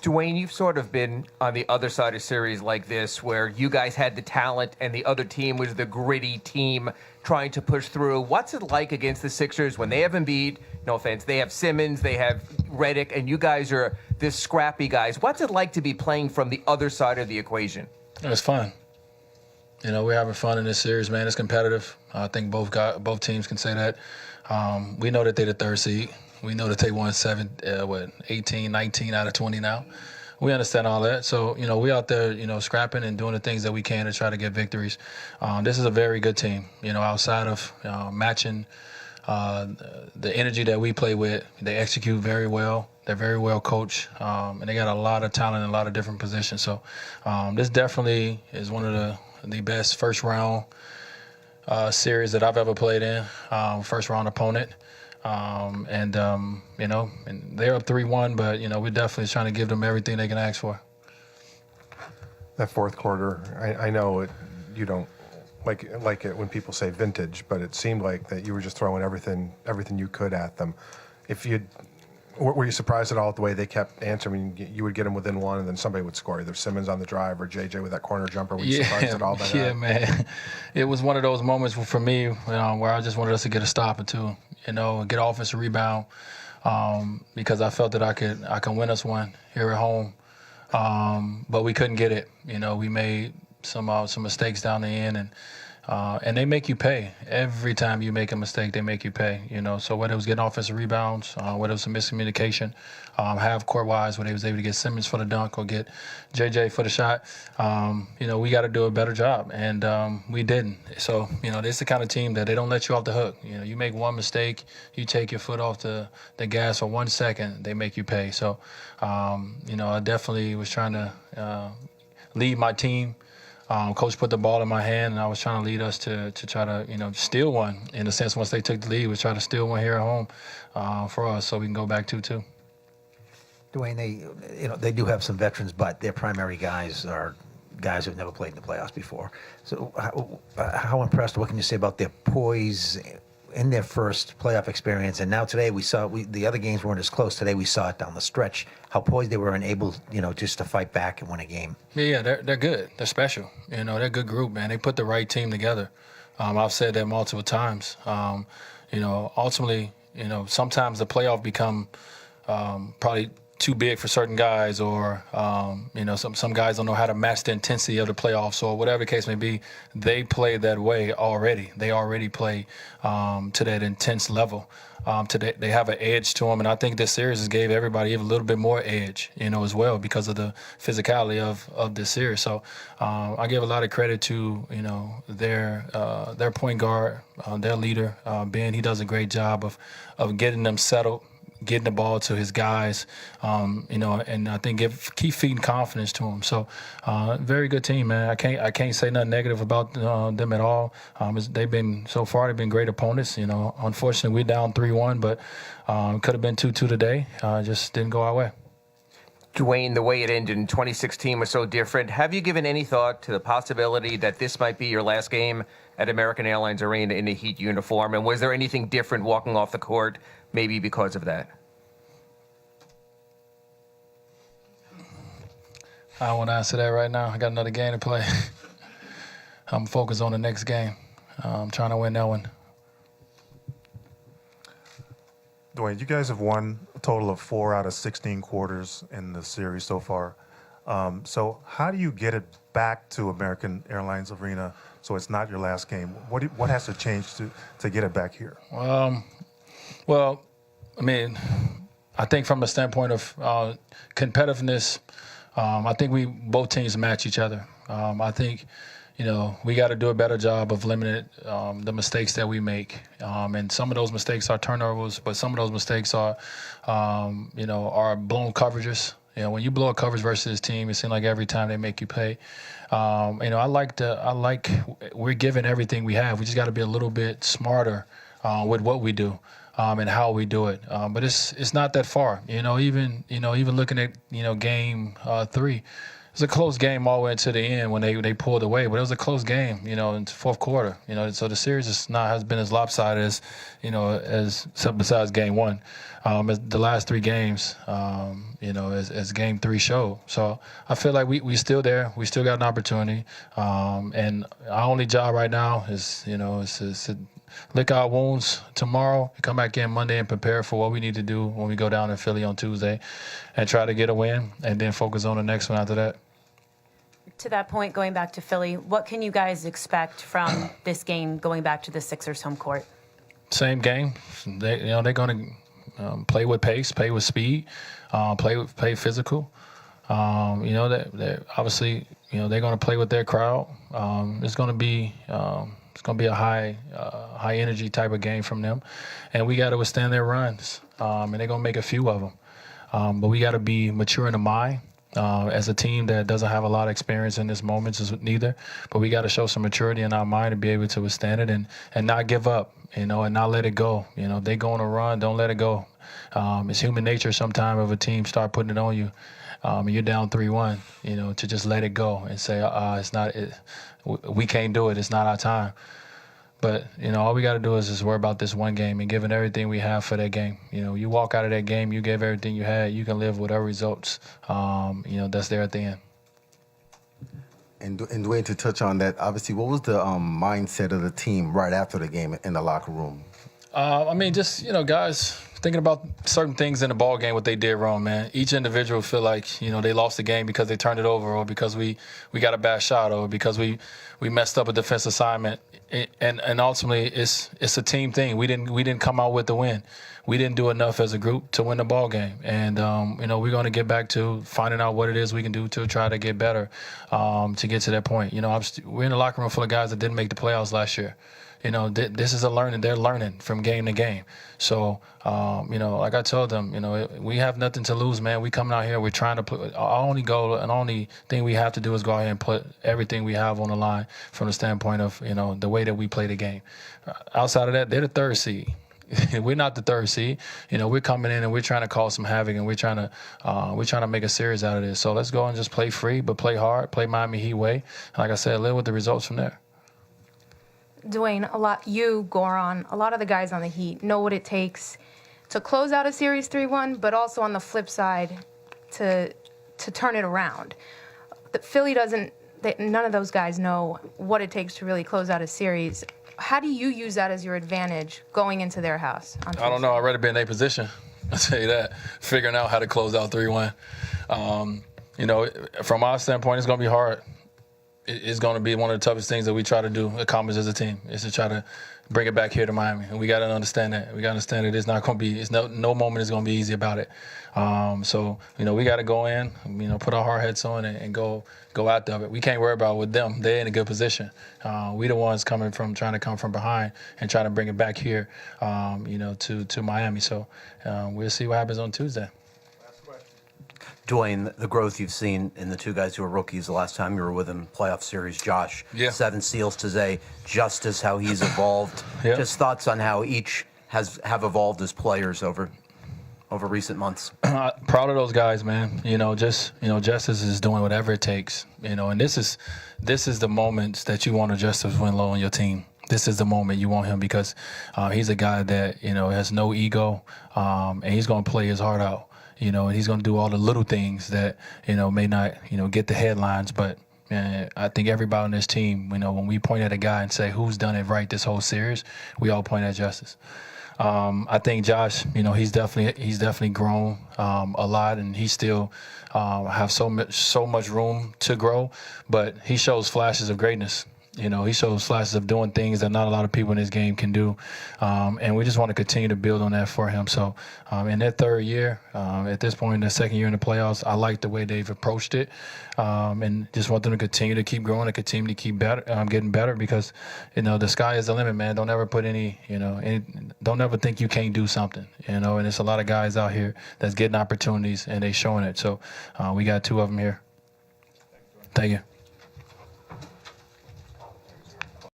Dwyane, you've sort of been on the other side of series like this where you guys had the talent and the other team was the gritty team trying to push through. What's it like against the Sixers when they have Embiid? No offense. They have Simmons, they have Redick, and you guys are this scrappy guys. What's it like to be playing from the other side of the equation? It's fun. We're having fun in this series, man. It's competitive. I think both teams can say that. We know that they're the third seed. We know that they won 18, 19 out of 20 now. We understand all that. So, we out there, scrapping and doing the things that we can to try to get victories. This is a very good team, outside of matching the energy that we play with. They execute very well. They're very well coached, and they got a lot of talent in a lot of different positions. So this definitely is one of the best first-round series that I've ever played in, first-round opponent. And they're up 3-1, but, we're definitely trying to give them everything they can ask for. That fourth quarter, I know you don't like it when people say vintage, but it seemed like that you were just throwing everything you could at them. Were you surprised at all at the way they kept answering? You would get them within one, and then somebody would score, either Simmons on the drive or JJ with that corner jumper. Were you surprised at all by that? Yeah, man. It was one of those moments for me where I just wanted us to get a stop or two, get offensive rebound, because I felt that I can win us one here at home, but we couldn't get it. We made some mistakes down the end, and they make you pay. Every time you make a mistake, they make you pay. So whether it was getting offensive rebounds, whether it was some miscommunication, half court wise, where they was able to get Simmons for the dunk or get JJ for the shot, we got to do a better job, and we didn't. So this is the kind of team that they don't let you off the hook. You make one mistake, you take your foot off the gas for 1 second, they make you pay. So I definitely was trying to lead my team. Coach put the ball in my hand, and I was trying to lead us to try to, steal one. In a sense, once they took the lead, we try to steal one here at home for us so we can go back 2-2. Dwyane, they do have some veterans, but their primary guys are guys who've never played in the playoffs before. So how impressed, what can you say about their poise in their first playoff experience? And now today we saw the other games weren't as close. Today we saw it down the stretch, how poised they were and able, just to fight back and win a game. Yeah, they're good. They're special. They're a good group, man. They put the right team together. I've said that multiple times. Ultimately, sometimes the playoff become probably too big for certain guys, or some guys don't know how to match the intensity of the playoffs, or whatever the case may be. They play that way already. They already play to that intense level. Today they have an edge to them, and I think this series has gave everybody a little bit more edge, as well, because of the physicality of this series. So I give a lot of credit to their point guard, their leader, Ben. He does a great job of getting them settled, getting the ball to his guys, and I think keep feeding confidence to him. So, very good team, man. I can't say nothing negative about them at all. They've been great opponents. Unfortunately we're down 3-1, but could have been 2-2 today. Just didn't go our way. Dwyane, the way it ended in 2016 was so different. Have you given any thought to the possibility that this might be your last game at American Airlines Arena in a Heat uniform? And was there anything different walking off the court, maybe because of that? I don't want to answer that right now. I got another game to play. I'm focused on the next game. I'm trying to win that one. Dwyane, you guys have won a total of 4 out of 16 quarters in the series so far. So how do you get it back to American Airlines Arena so it's not your last game? What has to change to get it back here? Well, I think from a standpoint of competitiveness, I think both teams match each other. I think, we got to do a better job of limiting the mistakes that we make. And some of those mistakes are turnovers, but some of those mistakes are blown coverages. When you blow a coverage versus this team, it seems like every time they make you pay. I like we're giving everything we have. We just got to be a little bit smarter with what we do. And how we do it, but it's not that far. Even looking at game 3, was a close game all the way to the end when they pulled away, but it was a close game, in the fourth quarter. So the series has been as lopsided as, as besides game one, as the last three games, as game three showed. So I feel like we still there. We still got an opportunity, and our only job right now is to lick our wounds tomorrow, come back in Monday and prepare for what we need to do when we go down to Philly on Tuesday and try to get a win and then focus on the next one after that. To that point, going back to Philly, what can you guys expect from this game going back to the Sixers home court? Same game. They're going to play with pace, play with speed, play physical. They're obviously, they're going to play with their crowd. It's going to be a high energy type of game from them, and we got to withstand their runs. And they're going to make a few of them. But we got to be mature in the mind. As a team that doesn't have a lot of experience in this moment neither, but we got to show some maturity in our mind to be able to withstand it and not give up, and not let it go. If they go on a run, don't let it go. It's human nature sometimes of a team start putting it on you, and you're down 3-1, to just let it go and say, we can't do it. It's not our time. But, all we got to do is just worry about this one game and giving everything we have for that game. You walk out of that game, you gave everything you had, you can live with whatever results, that's there at the end. And Dwyane, to touch on that, obviously, what was the mindset of the team right after the game in the locker room? Guys thinking about certain things in the ball game, what they did wrong, man. Each individual feel like, they lost the game because they turned it over or because we got a bad shot or because we messed up a defense assignment. And ultimately, it's a team thing. We didn't come out with the win. We didn't do enough as a group to win the ball game. And, we're going to get back to finding out what it is we can do to try to get better to get to that point. We're in the locker room full of guys that didn't make the playoffs last year. This is a learning. They're learning from game to game. So, like I told them, we have nothing to lose, man. We coming out here, we're trying to put our only goal and only thing we have to do is go out here and put everything we have on the line from the standpoint of, the way that we play the game. Outside of that, they're the third seed. We're not the third seed. We're coming in and we're trying to cause some havoc and we're trying to make a series out of this. So let's go and just play free, but play hard, play Miami Heat way. And like I said, live with the results from there. Dwyane, Goran, a lot of the guys on the Heat know what it takes to close out a series 3-1, but also on the flip side to turn it around. Philly none of those guys know what it takes to really close out a series. How do you use that as your advantage going into their house on Tuesday? I don't know. I'd rather be in their position. I'll tell you that. Figuring out how to close out 3-1. From our standpoint, it's going to be hard. It's going to be one of the toughest things that we try to accomplish as a team, is to try to bring it back here to Miami. And we got to understand that. We got to understand that it's not going to be, no moment is going to be easy about it. So, we got to go in, put our hard hats on and go after it. We can't worry about with them. They're in a good position. We the ones trying to come from behind and trying to bring it back here, to Miami. So we'll see what happens on Tuesday. Dwyane, the growth you've seen in the two guys who were rookies the last time you were with him, playoff series, Josh, 7 steals today, Justice, how he's evolved. Yeah. Just thoughts on how each have evolved as players over recent months. Proud of those guys, man. Justice is doing whatever it takes. And this is the moments that you want a Justice Winlow on your team. This is the moment you want him because he's a guy that has no ego, and he's going to play his heart out. And he's going to do all the little things that, may not, get the headlines. But, man, I think everybody on this team, when we point at a guy and say who's done it right this whole series, we all point at Justice. I think Josh, he's definitely grown a lot, and he still have so much room to grow. But he shows flashes of greatness. He shows flashes of doing things that not a lot of people in this game can do. And we just want to continue to build on that for him. So in their third year, at this point in the second year in the playoffs, I like the way they've approached it. And just want them to continue to keep growing and continue to keep getting better because, the sky is the limit, man. Don't ever put don't ever think you can't do something, and there's a lot of guys out here that's getting opportunities and they showing it. So we got 2 of them here. Thank you.